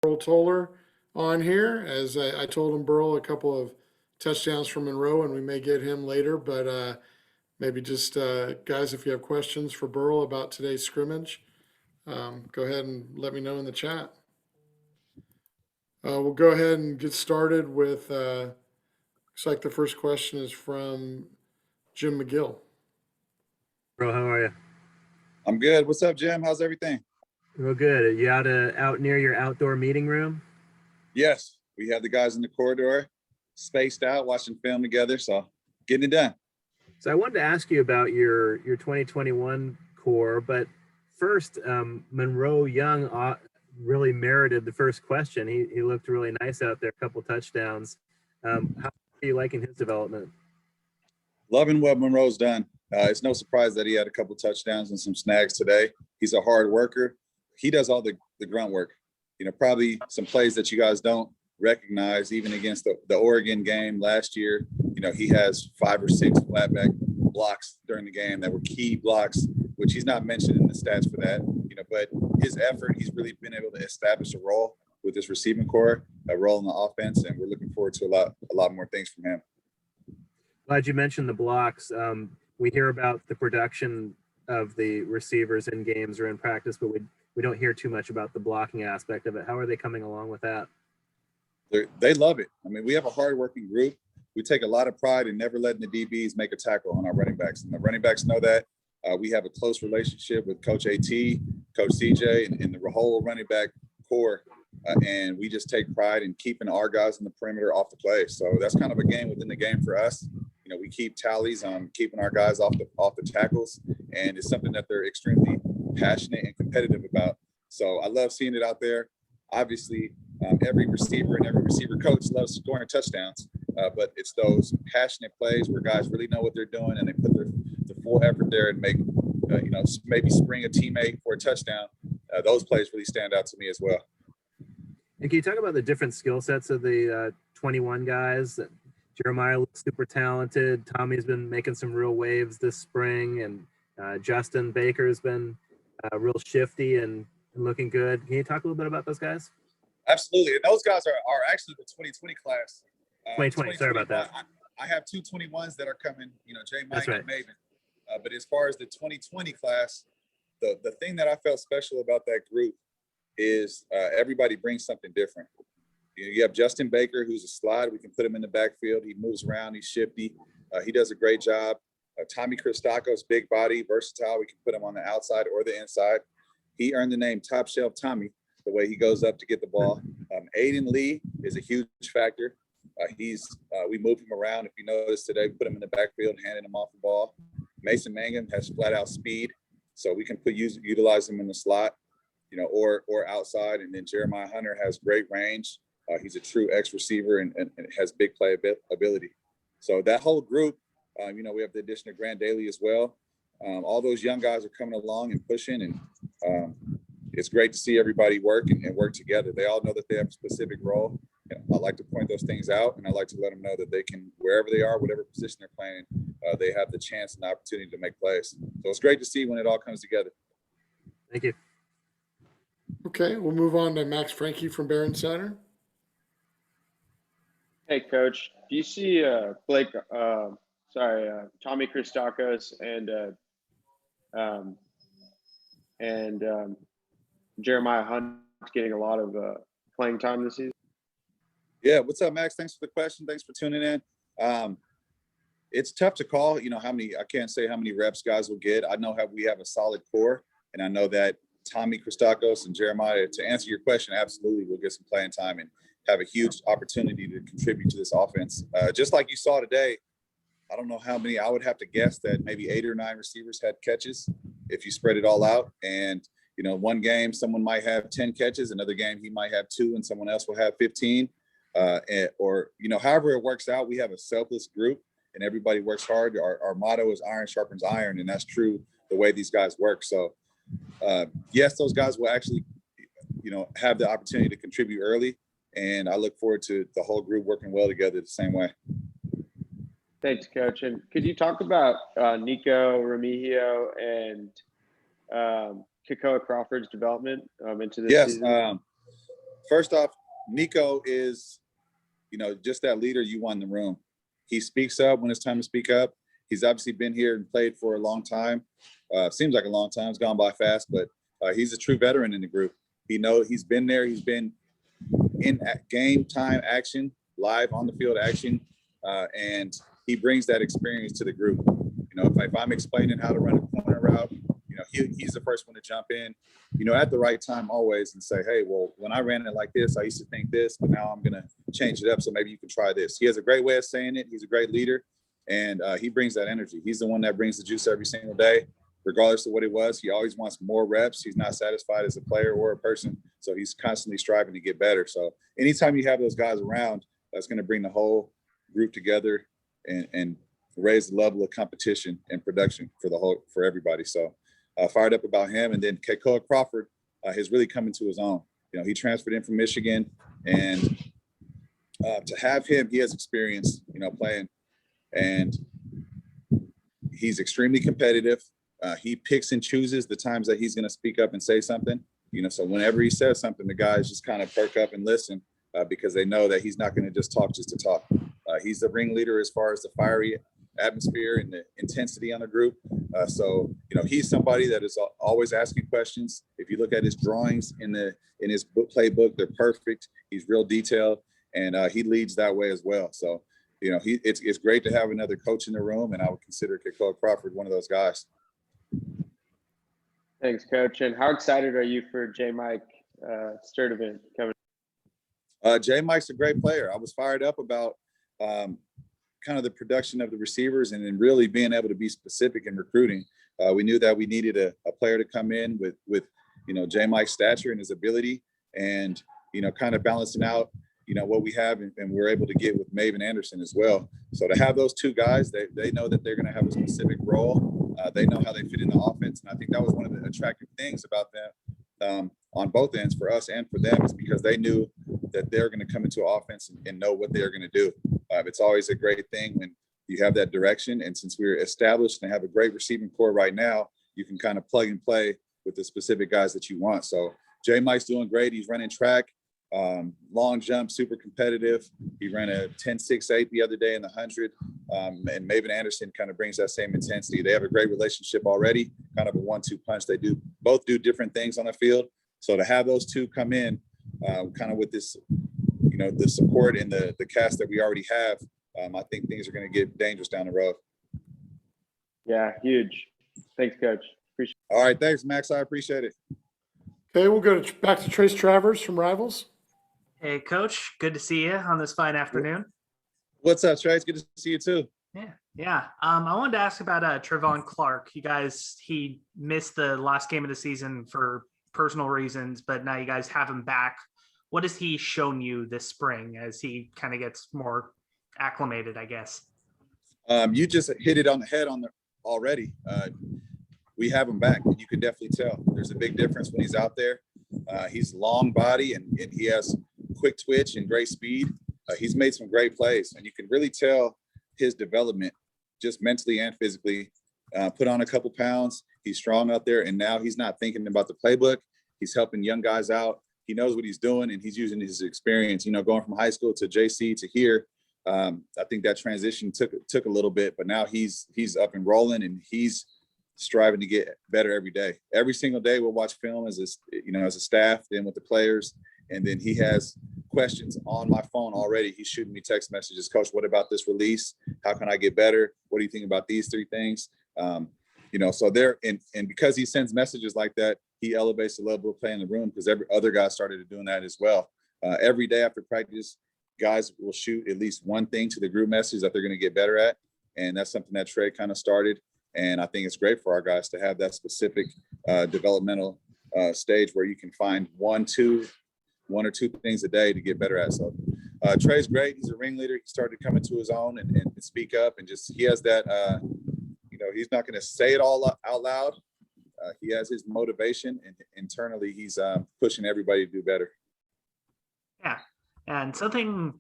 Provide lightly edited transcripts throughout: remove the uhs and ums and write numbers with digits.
Burl Toler on here. As I told him, Burl, a couple of touchdowns from Monroe, and we may get him later. But maybe just guys, if you have questions for Burl about today's scrimmage, go ahead and let me know in the chat. We'll go ahead and get started with. Looks like the first question is from Jim McGill. Bro, how are you? I'm good. What's up, Jim? How's everything? Real good. Are you out near your outdoor meeting room? Yes, we have the guys in the corridor, spaced out, watching film together. So getting it done. So I wanted to ask you about your 2021 core, but first, Monroe Young really merited the first question. He looked really nice out there, a couple touchdowns. How are you liking his development? Loving what Monroe's done. It's no surprise that he had a couple touchdowns and some snags today. He's a hard worker. He does all the grunt work. Probably some plays that you guys don't recognize, even against the Oregon game last year. He has 5 or 6 flatback blocks during the game that were key blocks, which he's not mentioned in the stats for that. But his effort, he's really been able to establish a role with this receiving core, a role in the offense, and we're looking forward to a lot more things from him. Glad you mentioned the blocks. We hear about the production of the receivers in games or in practice, but we don't hear too much about the blocking aspect of it. How are they coming along with that? They love it. I mean, we have a hard-working group. We take a lot of pride in never letting the DBs make a tackle on our running backs, and the running backs know that. We have a close relationship with Coach AT, Coach CJ, and the whole running back core, and we just take pride in keeping our guys in the perimeter off the play. So that's kind of a game within the game for us. We keep tallies on keeping our guys off the tackles, and it's something that they're extremely passionate and competitive about. So I love seeing it out there. Obviously, every receiver and every receiver coach loves scoring touchdowns, but it's those passionate plays where guys really know what they're doing and they put their full effort there and make, maybe spring a teammate for a touchdown. Those plays really stand out to me as well. And can you talk about the different skill sets of the 21 guys? Jeremiah looks super talented. Tommy's been making some real waves this spring, and Justin Baker's been real shifty and looking good. Can you talk a little bit about those guys? Absolutely. And those guys are actually the 2020 class. 2020, sorry about that. I have 2 21s that are coming, Jay Mike That's right. and Maven. But as far as the 2020 class, the thing that I felt special about that group is everybody brings something different. You have Justin Baker, who's a slide. We can put him in the backfield. He moves around. He's shifty. He does a great job. Tommy Christakos, big body, versatile. We can put him on the outside or the inside. He earned the name Top Shelf Tommy, the way he goes up to get the ball. Aiden Lee is a huge factor. We move him around. If you notice today, we put him in the backfield, handing him off the ball. Mason Mangum has flat out speed, so we can utilize him in the slot, or outside. And then Jeremiah Hunter has great range. He's a true X receiver and has big play ability. So that whole group, we have the addition of Grant Daly as well. All those young guys are coming along and pushing, and it's great to see everybody work and work together. They all know that they have a specific role. I like to point those things out, and I like to let them know that they can, wherever they are, whatever position they're playing, they have the chance and the opportunity to make plays. So it's great to see when it all comes together. Thank you. Okay, we'll move on to Max Franke from Barron Center. Hey, Coach. Do you see Tommy Christakos and Jeremiah Hunt getting a lot of playing time this season? Yeah, what's up, Max? Thanks for the question. Thanks for tuning in. It's tough to call, I can't say how many reps guys will get. I know we have a solid core, and I know that Tommy Christakos and Jeremiah, to answer your question, absolutely will get some playing time and have a huge opportunity to contribute to this offense. Just like you saw today, I don't know how many. I would have to guess that maybe 8 or 9 receivers had catches if you spread it all out. And, one game, someone might have 10 catches. Another game, he might have 2 and someone else will have 15. However it works out, we have a selfless group and everybody works hard. Our motto is iron sharpens iron, and that's true the way these guys work. So, yes, those guys will actually, have the opportunity to contribute early. And I look forward to the whole group working well together the same way. Thanks, Coach. And could you talk about Nico Remigio and Kiko Crawford's development into this season? first off, Nico is, just that leader you want in the room. He speaks up when it's time to speak up. He's obviously been here and played for a long time. Seems like a long time. It's gone by fast, but he's a true veteran in the group. He's been there. He's been in game time action, live on the field action, and he brings that experience to the group. If I'm explaining how to run a corner route, he's the first one to jump in, at the right time always and say, hey, well, when I ran it like this, I used to think this, but now I'm going to change it up. So maybe you can try this. He has a great way of saying it. He's a great leader, and he brings that energy. He's the one that brings the juice every single day, regardless of what it was. He always wants more reps. He's not satisfied as a player or a person. So he's constantly striving to get better. So anytime you have those guys around, that's going to bring the whole group together and raise the level of competition and production for everybody. So fired up about him. And then Kiko Crawford has really come into his own. He transferred in from Michigan, and to have him, he has experience, playing, and he's extremely competitive. He picks and chooses the times that he's going to speak up and say something. So whenever he says something, the guys just kind of perk up and listen because they know that he's not going to just talk to talk. He's the ringleader as far as the fiery atmosphere and the intensity on the group. So he's somebody that is always asking questions. If you look at his drawings in his playbook, they're perfect. He's real detailed, and he leads that way as well. So it's great to have another coach in the room, and I would consider Kiko Crawford one of those guys. Thanks, Coach. And how excited are you for J. Mike Sturdivant coming? J. Mike's a great player. I was fired up about kind of the production of the receivers and then really being able to be specific in recruiting. We knew that we needed a player to come in with J. Mike's stature and his ability, and kind of balancing out what we have, and we're able to get with Maven Anderson as well. So to have those two guys, they know that they're going to have a specific role. They know how they fit in the offense, and I think that was one of the attractive things about them on both ends for us and for them, is because they knew that they're going to come into an offense and know what they're going to do. It's always a great thing when you have that direction, and since we're established and have a great receiving core right now, you can kind of plug and play with the specific guys that you want. So J. Mike's doing great. He's running track. Long jump, super competitive. He ran a 10.68 the other day in the 100. And Maven Anderson kind of brings that same intensity. They have a great relationship already, kind of a 1-2 punch. They both do different things on the field. So to have those two come in kind of with this, the support and the cast that we already have, I think things are going to get dangerous down the road. Yeah, huge. Thanks, Coach. Appreciate it. All right, thanks, Max. I appreciate it. Okay, we'll go back to Trace Travers from Rivals. Hey, Coach. Good to see you on this fine afternoon. What's up, Trace? Good to see you too. Yeah. I wanted to ask about Trevon Clark. He missed the last game of the season for personal reasons, but now you guys have him back. What has he shown you this spring as he kind of gets more acclimated, I guess? You just hit it on the head already. We have him back, and you can definitely tell there's a big difference when he's out there. He's long body and he has quick twitch and great speed. He's made some great plays, and you can really tell his development just mentally and physically. Put on a couple pounds. He's strong out there, and now he's not thinking about the playbook. He's helping young guys out. He knows what he's doing, and he's using his experience, going from high school to JC to here. I think that transition took a little bit, but now he's up and rolling, and he's striving to get better every day. Every single day we'll watch film as a staff, then with the players, and then he has questions on my phone already. He's shooting me text messages. Coach, what about this release? How can I get better? What do you think about these 3 things? So there, and because he sends messages like that, he elevates the level of play in the room, because every other guy started doing that as well. Every day after practice, guys will shoot at least one thing to the group message that they're going to get better at. And that's something that Trey kind of started. And I think it's great for our guys to have that specific developmental stage where you can find one or two things a day to get better at. So Trey's great. He's a ringleader. He started coming to his own and speak up, and just, he has that, he's not going to say it all out loud. He has his motivation, and internally he's pushing everybody to do better. Yeah. And something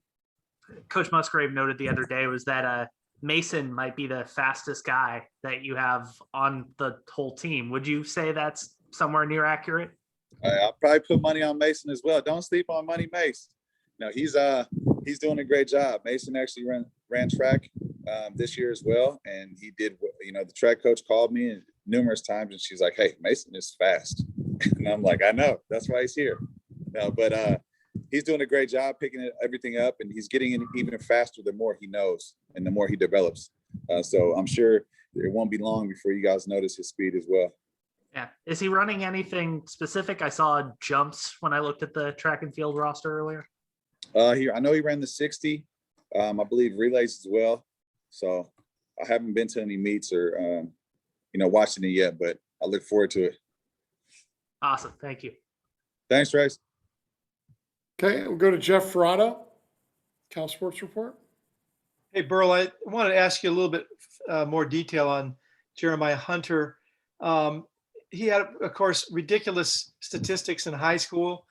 Coach Musgrave noted the other day was that Mason might be the fastest guy that you have on the whole team. Would you say that's somewhere near accurate? I'll probably put money on Mason as well. Don't sleep on Money Mace. No, he's doing a great job. Mason actually ran track this year as well, and he did. You know, the track coach called me numerous times, and she's like, "Hey, Mason is fast," and I'm like, "I know. That's why he's here." No, but he's doing a great job picking everything up, and he's getting in even faster the more he knows and the more he develops. So I'm sure it won't be long before you guys notice his speed as well. Yeah. Is he running anything specific? I saw jumps when I looked at the track and field roster earlier. I know he ran the 60. I believe relays as well. So I haven't been to any meets or watching it yet, but I look forward to it. Awesome. Thank you. Thanks, Trace. Okay, we'll go to Jeff Ferrata, Cal Sports Report. Hey, Burl, I wanted to ask you a little bit more detail on Jeremiah Hunter. He had, of course, ridiculous statistics in high school.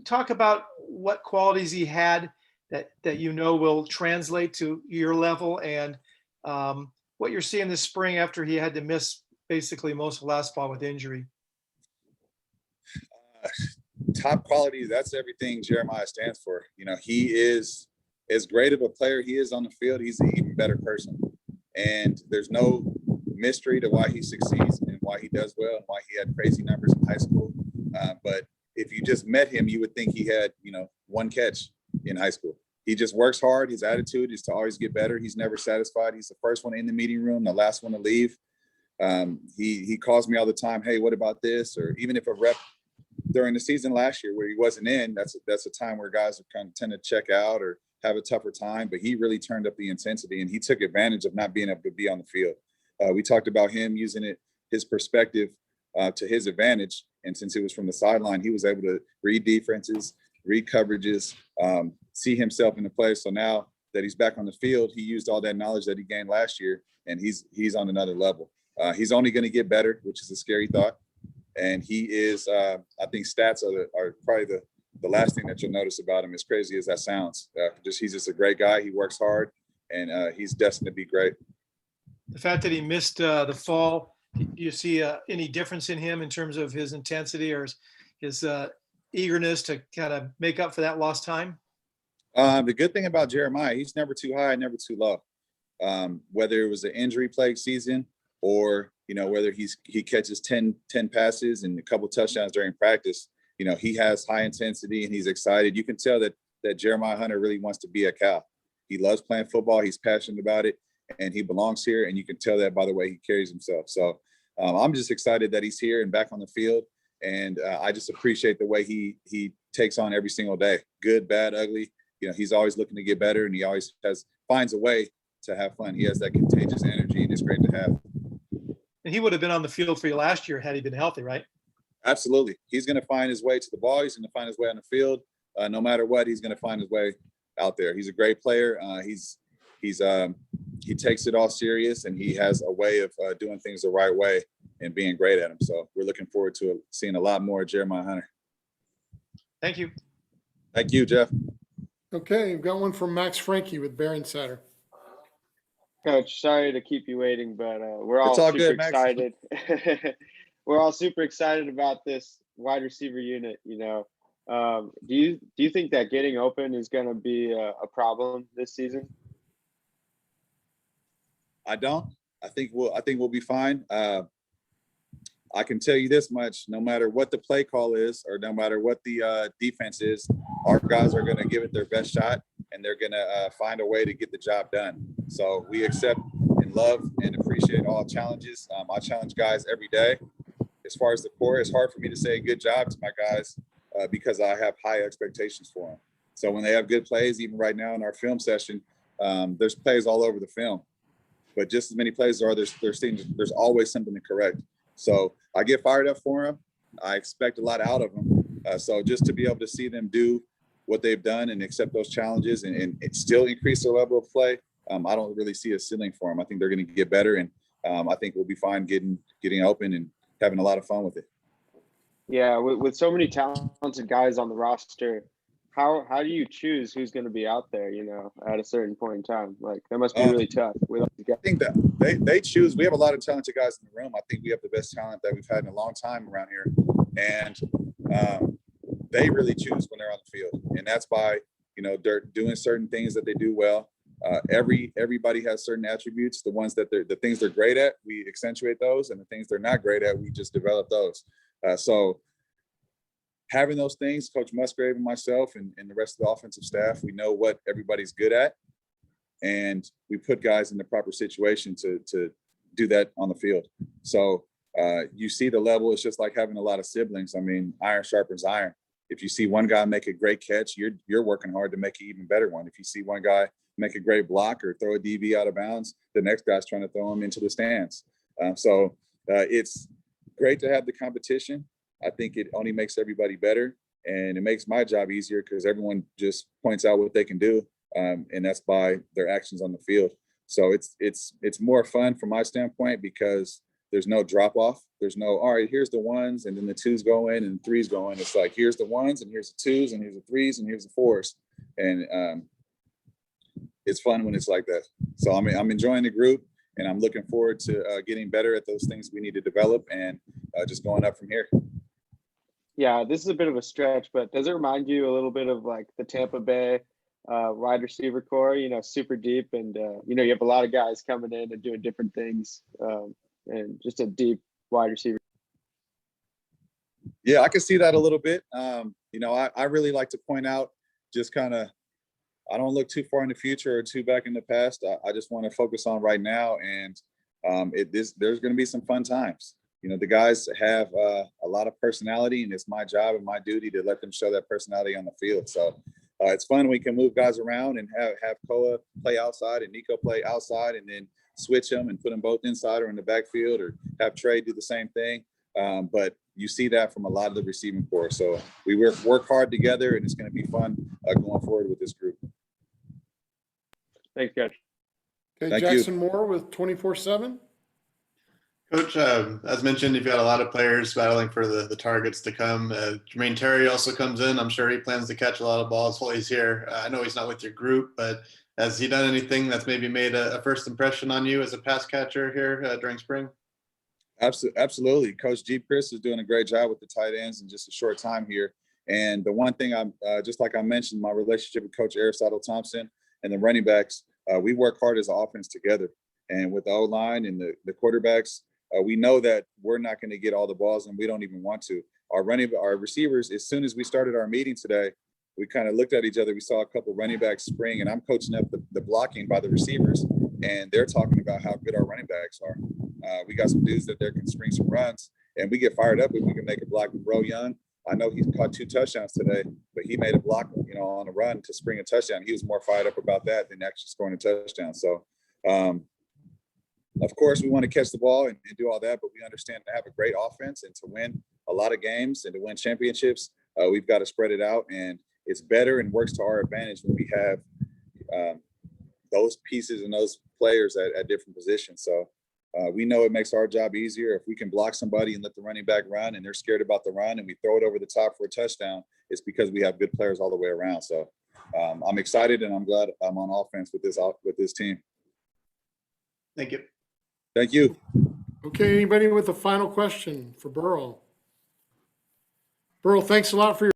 Talk about what qualities he had that you know will translate to your level, and what you're seeing this spring after he had to miss basically most of last fall with injury. Top quality, that's everything Jeremiah stands for. You know, he is as great of a player he is on the field, he's an even better person. And there's no mystery to why he succeeds and why he does well and why he had crazy numbers in high school. But if you just met him, you would think he had, one catch in high school. He just works hard. His attitude is to always get better. He's never satisfied. He's the first one in the meeting room, the last one to leave. He calls me all the time, "Hey, what about this?" Or even if a rep during the season last year where he wasn't in, that's a time where guys are kind of tend to check out or have a tougher time. But he really turned up the intensity, and he took advantage of not being able to be on the field. We talked about him using his perspective to his advantage. And since it was from the sideline, he was able to read defenses, read coverages, see himself in the play. So now that he's back on the field, he used all that knowledge that he gained last year, and he's on another level. He's only going to get better, which is a scary thought. And he is, I think stats are probably the last thing that you'll notice about him, as crazy as that sounds. He's just a great guy. He works hard, and he's destined to be great. The fact that he missed the fall, do you see any difference in him in terms of his intensity or his eagerness to kind of make up for that lost time? The good thing about Jeremiah, he's never too high, never too low. Whether it was an injury-plagued season or, whether he catches 10 passes and a couple touchdowns during practice, he has high intensity and he's excited. You can tell that Jeremiah Hunter really wants to be a Cal. He loves playing football. He's passionate about it, and he belongs here. And you can tell that by the way he carries himself. So I'm just excited that he's here and back on the field. And I just appreciate the way he takes on every single day, good, bad, ugly. He's always looking to get better, and he always finds a way to have fun. He has that contagious energy, and it's great to have. And he would have been on the field for you last year had he been healthy, right? Absolutely. He's going to find his way to the ball. He's going to find his way on the field. No matter what, he's going to find his way out there. He's a great player. He takes it all serious, and he has a way of doing things the right way and being great at them. So we're looking forward to seeing a lot more of Jeremiah Hunter. Thank you. Thank you, Jeff. Okay, we've got one from Max Frankie with Barron Satter. Coach, sorry to keep you waiting, but we're all all super good, Max. excited. We're all super excited about this wide receiver unit. Do you think that getting open is going to be a problem this season? I don't. I think we'll be fine. I can tell you this much: no matter what the play call is, or no matter what the defense is, our guys are going to give it their best shot, and they're going to find a way to get the job done. So we accept and love and appreciate all challenges. I challenge guys every day. As far as the core, it's hard for me to say good job to my guys because I have high expectations for them. So when they have good plays, even right now in our film session, there's plays all over the film. But just as many plays there's always something to correct. So I get fired up for them. I expect a lot out of them. So just to be able to see them do what they've done and accept those challenges and still increase their level of play, I don't really see a ceiling for them. I think they're going to get better, and I think we'll be fine getting open and having a lot of fun with it. Yeah, with so many talented guys on the roster, how do you choose who's going to be out there, at a certain point in time? Like, that must be really tough with all these guys. I think that they choose. We have a lot of talented guys in the room. I think we have the best talent that we've had in a long time around here. And they really choose when they're on the field, and that's by they're doing certain things that they do well. Everybody has certain attributes. The things they're great at, we accentuate those, and the things they're not great at, we just develop those. So having those things, Coach Musgrave and myself and the rest of the offensive staff, we know what everybody's good at, and we put guys in the proper situation to do that on the field. So you see the level. It's just like having a lot of siblings. I mean, iron sharpens iron. If you see one guy make a great catch, you're working hard to make an even better one. If you see one guy make a great block or throw a DB out of bounds, the next guy's trying to throw him into the stands. So it's great to have the competition. I think it only makes everybody better, and it makes my job easier because everyone just points out what they can do, and that's by their actions on the field. So it's more fun from my standpoint because there's no drop off. There's no, all right, here's the ones, and then the twos go in and threes go in. It's like, here's the ones, and here's the twos, and here's the threes, and here's the fours. And it's fun when it's like that. So I'm enjoying the group, and I'm looking forward to getting better at those things we need to develop, and just going up from here. Yeah, this is a bit of a stretch, but does it remind you a little bit of like the Tampa Bay wide receiver core, super deep, and you have a lot of guys coming in and doing different things, and just a deep wide receiver. Yeah, I can see that a little bit. I really like to point out, just kind of, I don't look too far in the future or too back in the past. I just want to focus on right now, and there's going to be some fun times. The guys have a lot of personality, and it's my job and my duty to let them show that personality on the field. So it's fun. We can move guys around and have Koa play outside and Nico play outside, and then switch them and put them both inside or in the backfield, or have Trey do the same thing. But you see that from a lot of the receiving corps. So we work hard together, and it's going to be fun going forward with this group. Thanks, Coach. Okay, Thank Jackson you. Moore with 24/7. Coach, as mentioned, you've got a lot of players battling for the targets to come. Jermaine Terry also comes in. I'm sure he plans to catch a lot of balls while he's here. I know he's not with your group, but has he done anything that's maybe made a first impression on you as a pass catcher here during spring? Absolutely. Coach G. Chris is doing a great job with the tight ends in just a short time here. And the one thing I'm just like I mentioned, my relationship with Coach Aristotle Thompson and the running backs, we work hard as an offense together. And with the O-line and the quarterbacks, we know that we're not going to get all the balls, and we don't even want to. Our receivers, as soon as we started our meeting today, we kind of looked at each other. We saw a couple running backs spring, and I'm coaching up the blocking by the receivers, and they're talking about how good our running backs are. We got some dudes that can spring some runs, and we get fired up if we can make a block with Burl Young. I know he's caught 2 touchdowns today, but he made a block, on a run to spring a touchdown. He was more fired up about that than actually scoring a touchdown. So, of course, we want to catch the ball and do all that, but we understand to have a great offense and to win a lot of games and to win championships, we've got to spread it out, and it's better and works to our advantage when we have those pieces and those players at different positions. So we know it makes our job easier if we can block somebody and let the running back run, and they're scared about the run, and we throw it over the top for a touchdown. It's because we have good players all the way around. So I'm excited, and I'm glad I'm on offense with this team. Thank you. Thank you. Okay, anybody with a final question for Burl? Burl, thanks a lot for your